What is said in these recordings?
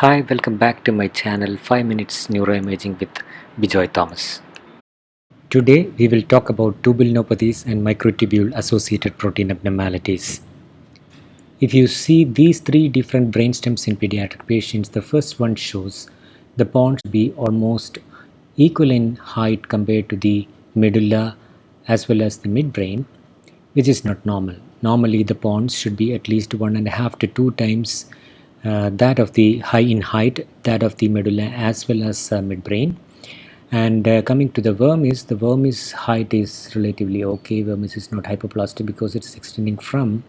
Hi, welcome back to my channel 5 Minutes Neuroimaging with Bijoy Thomas. Today we will talk about tubulinopathies and microtubule associated protein abnormalities. If you see these three different brainstems in pediatric patients, the first one shows the pons be almost equal in height compared to the medulla as well as the midbrain, which is not normal. Normally, the pons should be at least 1.5 to 2 times that of the height, that of the medulla as well as midbrain. And coming to the vermis height is relatively okay. Vermis is not hypoplastic because it is extending from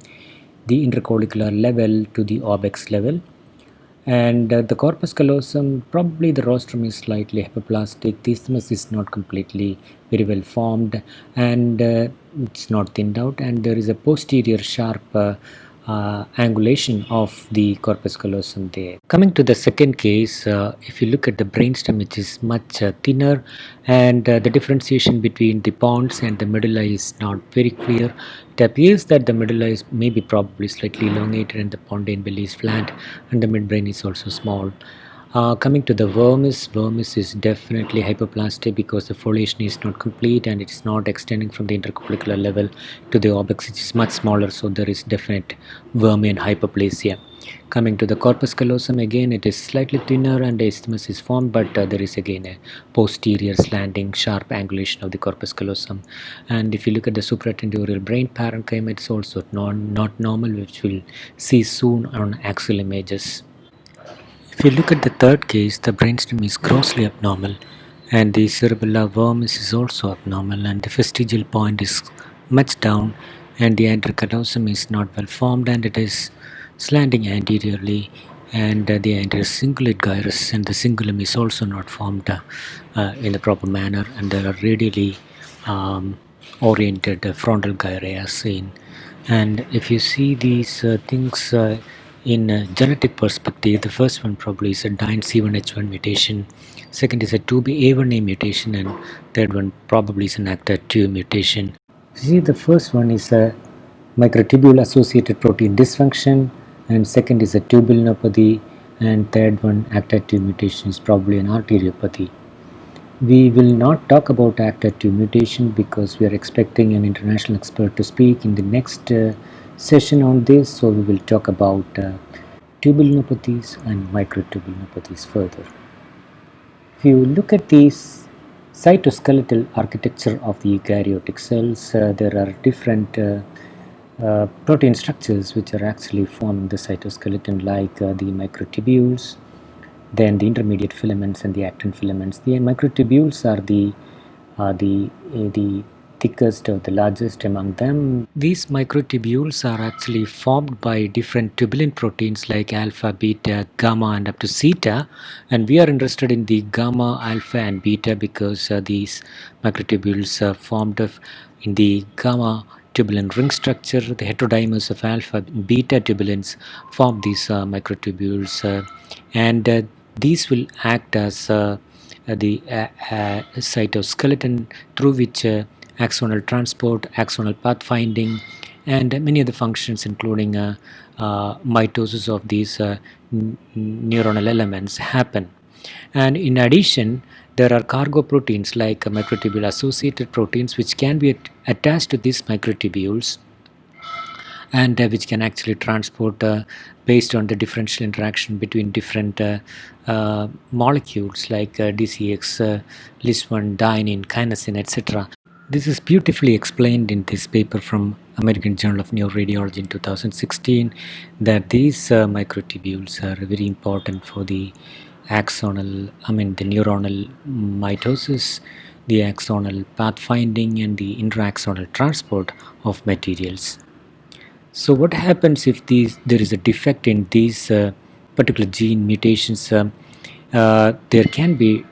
the intercollicular level to the orbex level. And the corpus callosum, probably the rostrum is slightly hypoplastic. The isthmus is not completely very well formed, and it's not thinned out. And there is a posterior sharp angulation of the corpus callosum there. Coming to the second case, if you look at the brainstem, it is much thinner, and the differentiation between the pons and the medulla is not very clear. It appears that the medulla is maybe probably slightly elongated and the pontine belly is flat, and the midbrain is also small. Coming to the vermis is definitely hypoplastic because the foliation is not complete and it is not extending from the intercollicular level to the orbex, which is much smaller, so there is definite vermian hypoplasia. Coming to the corpus callosum, again it is slightly thinner and the isthmus is formed, but there is again a posterior slanting sharp angulation of the corpus callosum. And if you look at the supratentorial brain parenchyma, it's also not normal, which we'll see soon on axial images. If you look at the third case, the brainstem is grossly abnormal, and the cerebellar vermis is also abnormal, and the vestigial point is much down, and the anterior callosum is not well formed, and it is slanting anteriorly, and the anterior cingulate gyrus and the cingulum is also not formed in the proper manner, and there are radially oriented frontal gyrae are seen. And if you see these things in a genetic perspective, the first one probably is a DYNE C1H1 mutation, second is a 2BA1A mutation, and third one probably is an ACTA2 mutation. See, the first one is a microtubule associated protein dysfunction, and second is a tubulinopathy, and third one ACTA2 mutation is probably an arteriopathy. We will not talk about ACTA2 mutation because we are expecting an international expert to speak in the next session on this, so we will talk about tubulinopathies and microtubulopathies further. If you look at the cytoskeletal architecture of the eukaryotic cells, there are different protein structures which are actually forming the cytoskeleton, like the microtubules, then the intermediate filaments and the actin filaments. The microtubules are the thickest or the largest among them. These microtubules are actually formed by different tubulin proteins like alpha, beta, gamma, and up to zeta, and we are interested in the gamma, alpha, and beta because these microtubules are formed in the gamma tubulin ring structure. The heterodimers of alpha and beta tubulins form these microtubules, and these will act as the cytoskeleton through which axonal transport, axonal pathfinding, and many other functions, including mitosis of these neuronal elements, happen. And in addition, there are cargo proteins like microtubule associated proteins which can be attached to these microtubules, and which can actually transport based on the differential interaction between different molecules like DCX, LIS1, dynein, kinesin, etc. This is beautifully explained in this paper from American Journal of Neuroradiology in 2016, that these microtubules are very important for the the neuronal mitosis, the axonal pathfinding, and the intraaxonal transport of materials. So what happens if there is a defect in these particular gene mutations? There can be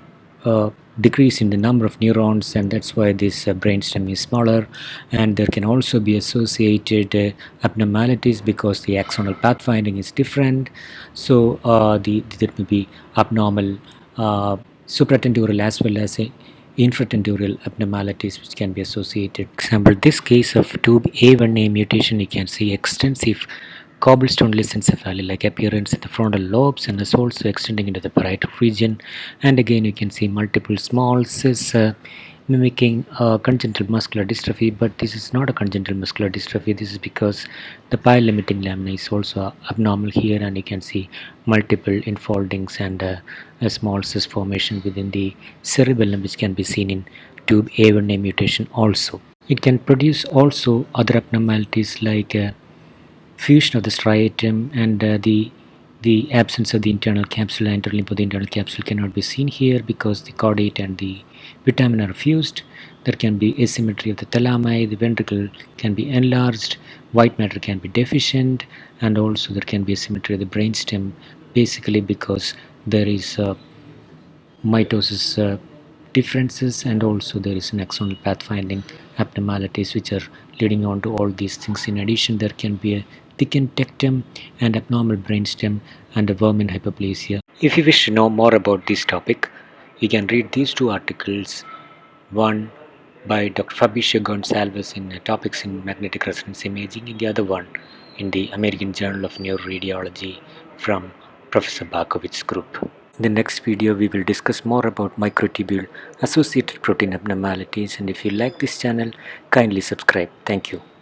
decrease in the number of neurons, and that's why this brainstem is smaller, and there can also be associated abnormalities because the axonal pathfinding is different. So there may be abnormal supratentorial as well as infratentorial abnormalities which can be associated. For example, this case of tube A1A mutation, you can see extensive cobblestone lyssencephaly like appearance in the frontal lobes and is also extending into the parietal region. And again you can see multiple small cysts mimicking congenital muscular dystrophy, but this is not a congenital muscular dystrophy. This is because the pile limiting lamina is also abnormal here, and you can see multiple infoldings and a small cyst formation within the cerebellum, which can be seen in tube A1A mutation also. It can produce also other abnormalities like fusion of the striatum, and the absence of the internal capsule. Interlimb of the internal capsule cannot be seen here because the caudate and the vitamen are fused. There can be asymmetry of the thalami, the ventricle can be enlarged, white matter can be deficient, and also there can be asymmetry of the brainstem, basically because there is mitosis differences, and also there is an axonal pathfinding abnormalities which are leading on to all these things. In addition, there can be a thickened tectum and abnormal brainstem and a vermin hyperplasia. If you wish to know more about this topic, you can read these two articles, one by Dr. Fabricio Gonçalves in Topics in Magnetic Resonance Imaging, and the other one in the American Journal of Neuroradiology from Professor Barkowitz group. In the next video, we will discuss more about microtubule associated protein abnormalities, and if you like this channel, kindly subscribe. Thank you.